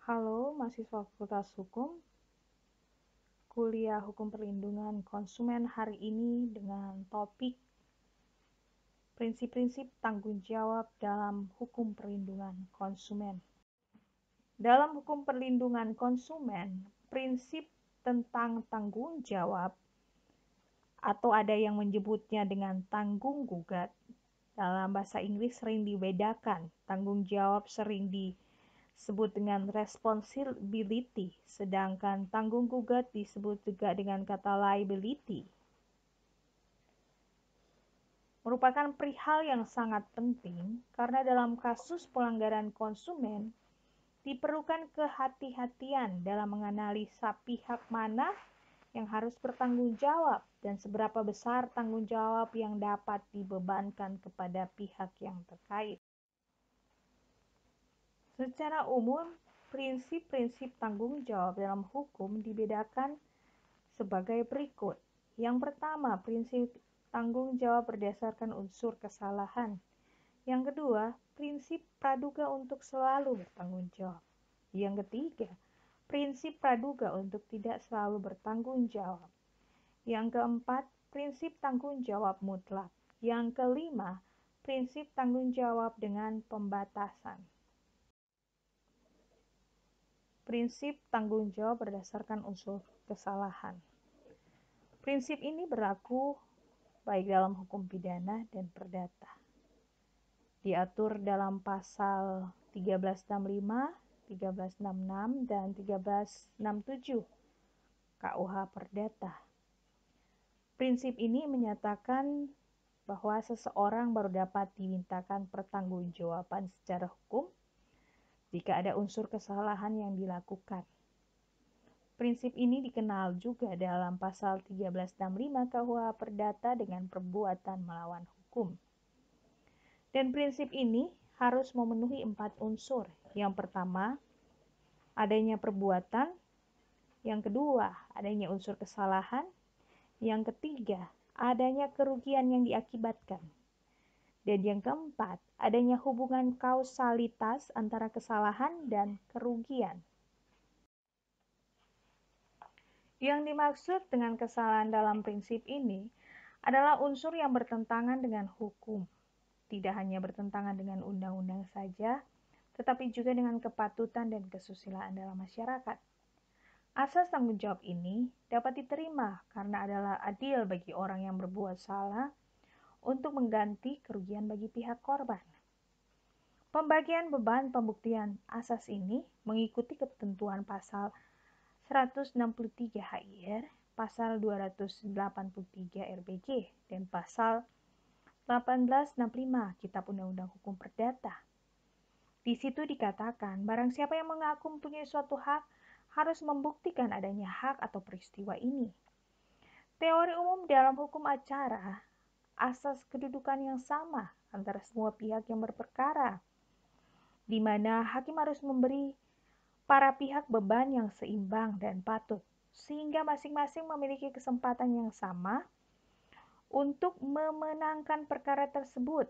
Halo, mahasiswa Fakultas Hukum. Kuliah Hukum Perlindungan Konsumen hari ini dengan topik prinsip-prinsip tanggung jawab dalam hukum perlindungan konsumen. Dalam hukum perlindungan konsumen, prinsip tentang tanggung jawab atau ada yang menyebutnya dengan tanggung gugat. Dalam bahasa Inggris sering dibedakan. Tanggung jawab sering disebut dengan responsibility, sedangkan tanggung gugat disebut juga dengan kata liability. Merupakan perihal yang sangat penting karena dalam kasus pelanggaran konsumen diperlukan kehati-hatian dalam menganalisa pihak mana yang harus bertanggung jawab dan seberapa besar tanggung jawab yang dapat dibebankan kepada pihak yang terkait. Secara umum, prinsip-prinsip tanggung jawab dalam hukum dibedakan sebagai berikut. Yang pertama, prinsip tanggung jawab berdasarkan unsur kesalahan. Yang kedua, prinsip praduga untuk selalu bertanggung jawab. Yang ketiga, prinsip praduga untuk tidak selalu bertanggung jawab. Yang keempat, prinsip tanggung jawab mutlak. Yang kelima, prinsip tanggung jawab dengan pembatasan. Prinsip tanggung jawab berdasarkan unsur kesalahan. Prinsip ini berlaku baik dalam hukum pidana dan perdata. Diatur dalam pasal 1365, 1366, dan 1367 KUH Perdata. Prinsip ini menyatakan bahwa seseorang baru dapat dimintakan pertanggungjawaban secara hukum jika ada unsur kesalahan yang dilakukan. Prinsip ini dikenal juga dalam pasal 1365 KUH Perdata dengan perbuatan melawan hukum. Dan prinsip ini harus memenuhi 4 unsur. Yang pertama, adanya perbuatan. Yang kedua, adanya unsur kesalahan. Yang ketiga, adanya kerugian yang diakibatkan. Dan yang keempat, adanya hubungan kausalitas antara kesalahan dan kerugian. Yang dimaksud dengan kesalahan dalam prinsip ini adalah unsur yang bertentangan dengan hukum. Tidak hanya bertentangan dengan undang-undang saja, tetapi juga dengan kepatutan dan kesusilaan dalam masyarakat. Asas tanggung jawab ini dapat diterima karena adalah adil bagi orang yang berbuat salah untuk mengganti kerugian bagi pihak korban. Pembagian beban pembuktian asas ini mengikuti ketentuan pasal 163 HIR, pasal 283 RBG, dan pasal 1865 Kitab Undang-Undang Hukum Perdata. Di situ dikatakan, barang siapa yang mengaku mempunyai suatu hak harus membuktikan adanya hak atau peristiwa ini. Teori umum dalam hukum acara, asas kedudukan yang sama antara semua pihak yang berperkara, di mana hakim harus memberi para pihak beban yang seimbang dan patut, sehingga masing-masing memiliki kesempatan yang sama untuk memenangkan perkara tersebut.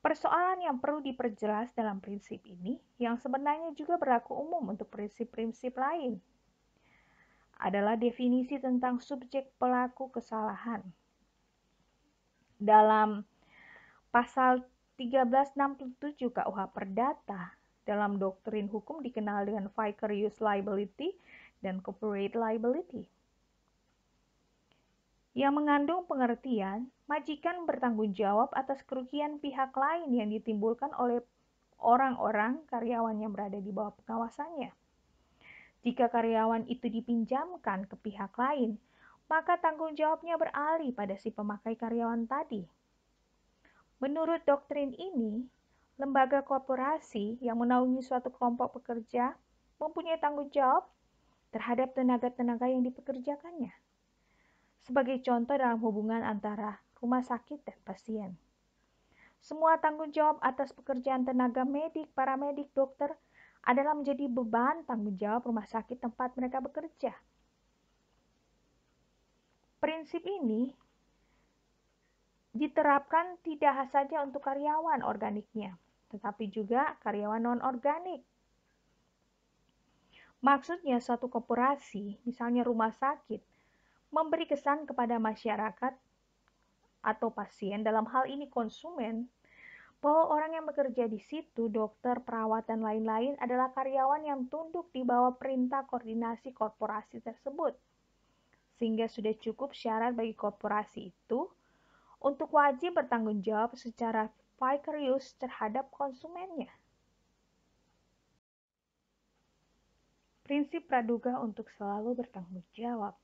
Persoalan yang perlu diperjelas dalam prinsip ini, yang sebenarnya juga berlaku umum untuk prinsip-prinsip lain, adalah definisi tentang subjek pelaku kesalahan. Dalam pasal 1367 KUH Perdata, dalam doktrin hukum dikenal dengan vicarious liability dan corporate liability, yang mengandung pengertian majikan bertanggung jawab atas kerugian pihak lain yang ditimbulkan oleh orang-orang karyawan yang berada di bawah pengawasannya. Jika karyawan itu dipinjamkan ke pihak lain, maka tanggung jawabnya beralih pada si pemakai karyawan tadi. Menurut doktrin ini, lembaga korporasi yang menaungi suatu kelompok pekerja mempunyai tanggung jawab terhadap tenaga-tenaga yang dipekerjakannya. Sebagai contoh dalam hubungan antara rumah sakit dan pasien. Semua tanggung jawab atas pekerjaan tenaga medik, paramedik, dokter adalah menjadi beban tanggung jawab rumah sakit tempat mereka bekerja. Prinsip ini diterapkan tidak saja untuk karyawan organiknya, tetapi juga karyawan non-organik. Maksudnya suatu koperasi, misalnya rumah sakit, memberi kesan kepada masyarakat atau pasien, dalam hal ini konsumen, bahwa orang yang bekerja di situ, dokter, perawat, dan lain-lain adalah karyawan yang tunduk di bawah perintah koordinasi korporasi tersebut. Sehingga sudah cukup syarat bagi korporasi itu untuk wajib bertanggung jawab secara vicarious terhadap konsumennya. Prinsip praduga untuk selalu bertanggung jawab.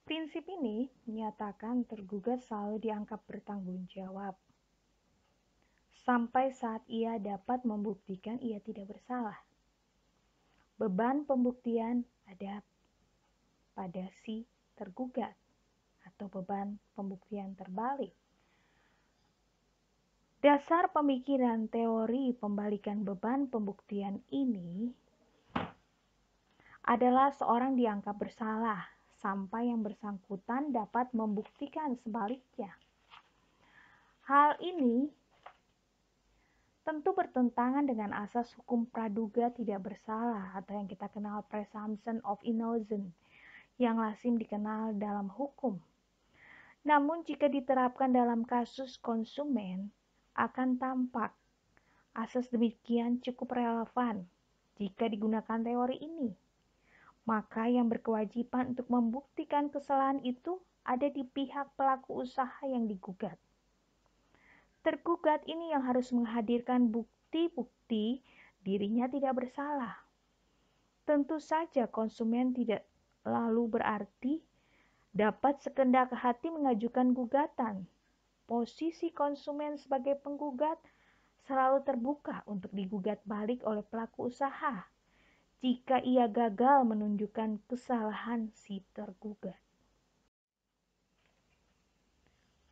Prinsip ini menyatakan tergugat selalu dianggap bertanggung jawab sampai saat ia dapat membuktikan ia tidak bersalah. Beban pembuktian ada pada si tergugat atau beban pembuktian terbalik. Dasar pemikiran teori pembalikan beban pembuktian ini adalah seorang dianggap bersalah sampai yang bersangkutan dapat membuktikan sebaliknya. Hal ini tentu bertentangan dengan asas hukum praduga tidak bersalah atau yang kita kenal presumption of innocence yang lazim dikenal dalam hukum. Namun jika diterapkan dalam kasus konsumen, akan tampak asas demikian cukup relevan jika digunakan teori ini. Maka yang berkewajiban untuk membuktikan kesalahan itu ada di pihak pelaku usaha yang digugat. Tergugat ini yang harus menghadirkan bukti-bukti dirinya tidak bersalah. Tentu saja konsumen tidak lalu berarti dapat sekendak hati mengajukan gugatan. Posisi konsumen sebagai penggugat selalu terbuka untuk digugat balik oleh pelaku usaha jika ia gagal menunjukkan kesalahan si tergugat.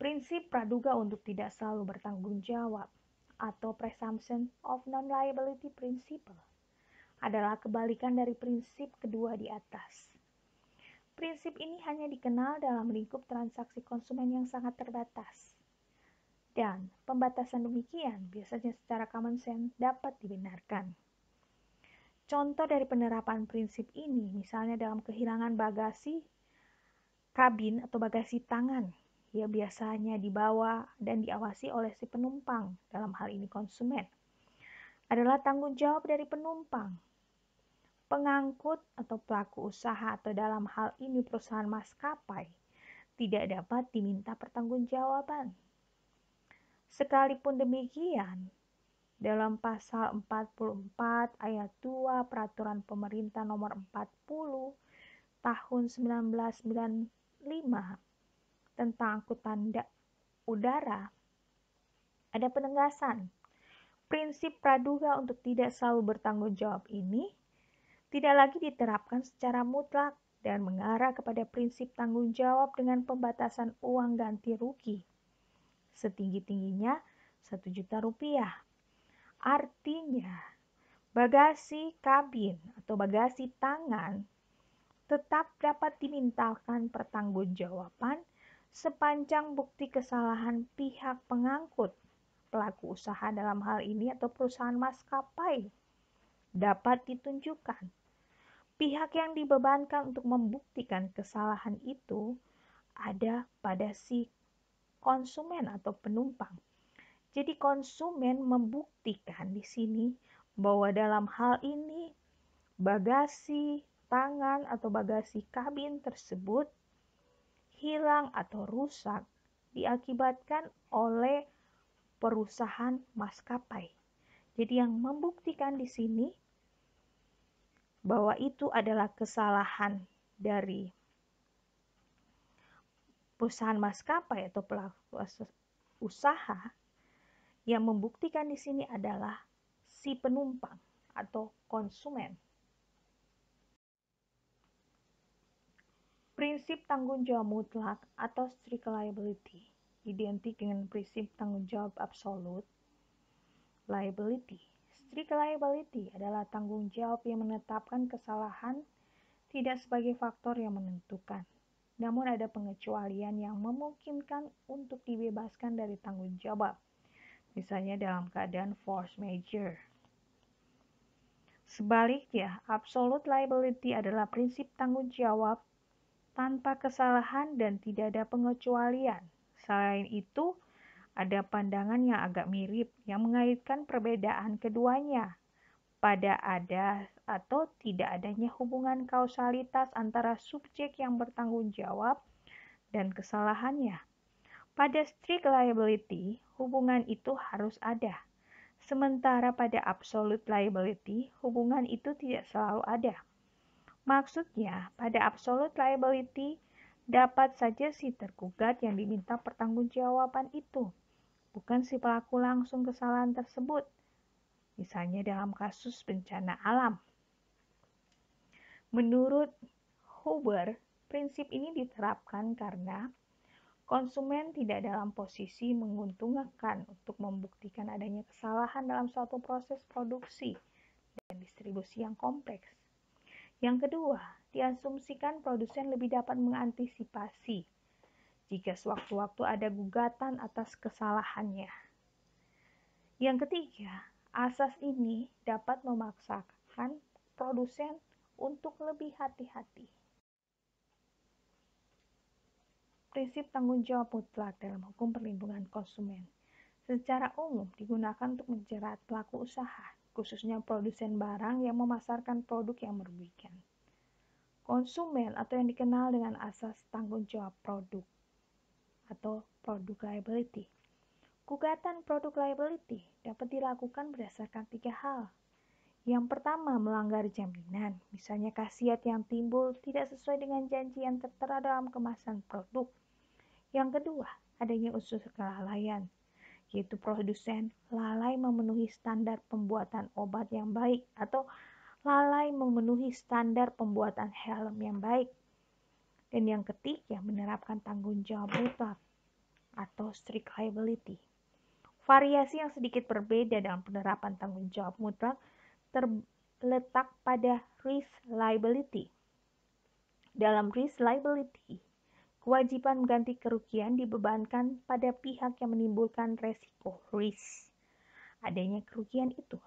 Prinsip praduga untuk tidak selalu bertanggung jawab atau presumption of non-liability principle adalah kebalikan dari prinsip kedua di atas. Prinsip ini hanya dikenal dalam lingkup transaksi konsumen yang sangat terbatas. Dan pembatasan demikian biasanya secara common sense dapat dibenarkan. Contoh dari penerapan prinsip ini misalnya dalam kehilangan bagasi kabin atau bagasi tangan. Ia biasanya dibawa dan diawasi oleh si penumpang, dalam hal ini konsumen. Adalah tanggung jawab dari penumpang. Pengangkut atau pelaku usaha atau dalam hal ini perusahaan maskapai tidak dapat diminta pertanggungjawaban. Sekalipun demikian, dalam pasal 44 ayat 2 Peraturan Pemerintah Nomor 40 Tahun 1995 tentang angkutan udara, ada penegasan. Prinsip praduga untuk tidak selalu bertanggung jawab ini tidak lagi diterapkan secara mutlak dan mengarah kepada prinsip tanggung jawab dengan pembatasan uang ganti rugi setinggi-tingginya Rp1.000.000. Artinya, bagasi kabin atau bagasi tangan tetap dapat dimintakan pertanggungjawaban sepanjang bukti kesalahan pihak pengangkut, pelaku usaha dalam hal ini atau perusahaan maskapai, dapat ditunjukkan. Pihak yang dibebankan untuk membuktikan kesalahan itu ada pada si konsumen atau penumpang. Jadi konsumen membuktikan di sini bahwa dalam hal ini bagasi tangan atau bagasi kabin tersebut hilang atau rusak diakibatkan oleh perusahaan maskapai. Jadi yang membuktikan di sini bahwa itu adalah kesalahan dari perusahaan maskapai atau pelaku usaha, yang membuktikan di sini adalah si penumpang atau konsumen. Prinsip tanggung jawab mutlak atau strict liability identik dengan prinsip tanggung jawab absolute liability. Strict liability adalah tanggung jawab yang menetapkan kesalahan tidak sebagai faktor yang menentukan. Namun ada pengecualian yang memungkinkan untuk dibebaskan dari tanggung jawab. Misalnya dalam keadaan force majeure. Sebaliknya, absolute liability adalah prinsip tanggung jawab tanpa kesalahan dan tidak ada pengecualian. Selain itu, ada pandangan yang agak mirip yang mengaitkan perbedaan keduanya pada ada atau tidak adanya hubungan kausalitas antara subjek yang bertanggung jawab dan kesalahannya. Pada strict liability, hubungan itu harus ada. Sementara pada absolute liability, hubungan itu tidak selalu ada. Maksudnya, pada absolute liability, dapat saja si tergugat yang diminta pertanggungjawaban itu, bukan si pelaku langsung kesalahan tersebut. Misalnya dalam kasus bencana alam. Menurut Huber, prinsip ini diterapkan karena konsumen tidak dalam posisi menguntungkan untuk membuktikan adanya kesalahan dalam suatu proses produksi dan distribusi yang kompleks. Yang kedua, diasumsikan produsen lebih dapat mengantisipasi jika sewaktu-waktu ada gugatan atas kesalahannya. Yang ketiga, asas ini dapat memaksakan produsen untuk lebih hati-hati. Prinsip tanggung jawab mutlak dalam hukum perlindungan konsumen secara umum digunakan untuk menjerat pelaku usaha, khususnya produsen barang yang memasarkan produk yang merugikan konsumen atau yang dikenal dengan asas tanggung jawab produk atau produk liability. Gugatan produk liability dapat dilakukan berdasarkan 3 hal. Yang pertama, melanggar jaminan, misalnya khasiat yang timbul tidak sesuai dengan janji yang tertera dalam kemasan produk. Yang kedua, adanya unsur kelalaian, yaitu produsen lalai memenuhi standar pembuatan obat yang baik atau lalai memenuhi standar pembuatan helm yang baik. Dan yang ketiga, menerapkan tanggung jawab mutlak atau strict liability. Variasi yang sedikit berbeda dalam penerapan tanggung jawab mutlak terletak pada risk liability. Dalam risk liability, kewajiban mengganti kerugian dibebankan pada pihak yang menimbulkan resiko risk adanya kerugian itu.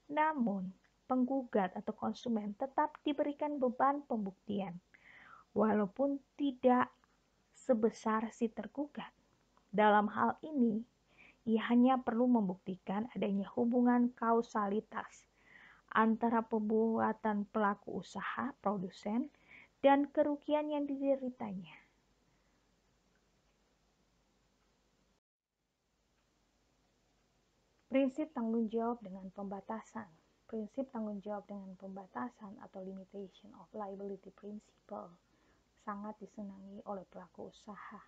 Namun, penggugat atau konsumen tetap diberikan beban pembuktian, walaupun tidak sebesar si tergugat. Dalam hal ini, ia hanya perlu membuktikan adanya hubungan kausalitas antara perbuatan pelaku usaha, produsen, dan kerugian yang dideritanya. Prinsip tanggung jawab dengan pembatasan. Prinsip tanggung jawab dengan pembatasan atau limitation of liability principle sangat disenangi oleh pelaku usaha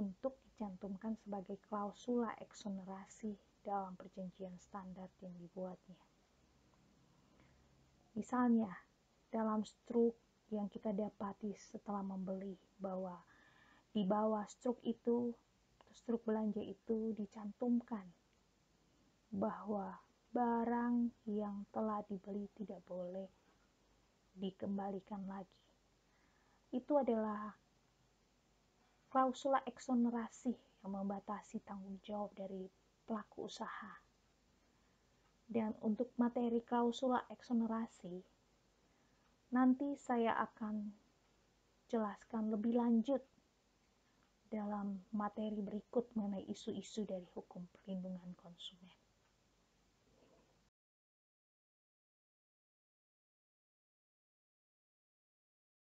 untuk dicantumkan sebagai klausula eksonerasi dalam perjanjian standar yang dibuatnya. Misalnya, dalam struk yang kita dapati setelah membeli, bahwa di bawah struk belanja itu dicantumkan bahwa barang yang telah dibeli tidak boleh dikembalikan lagi. Itu adalah klausula eksonerasi yang membatasi tanggung jawab dari pelaku usaha. Dan untuk materi klausula eksonerasi, nanti saya akan jelaskan lebih lanjut dalam materi berikut mengenai isu-isu dari hukum perlindungan konsumen.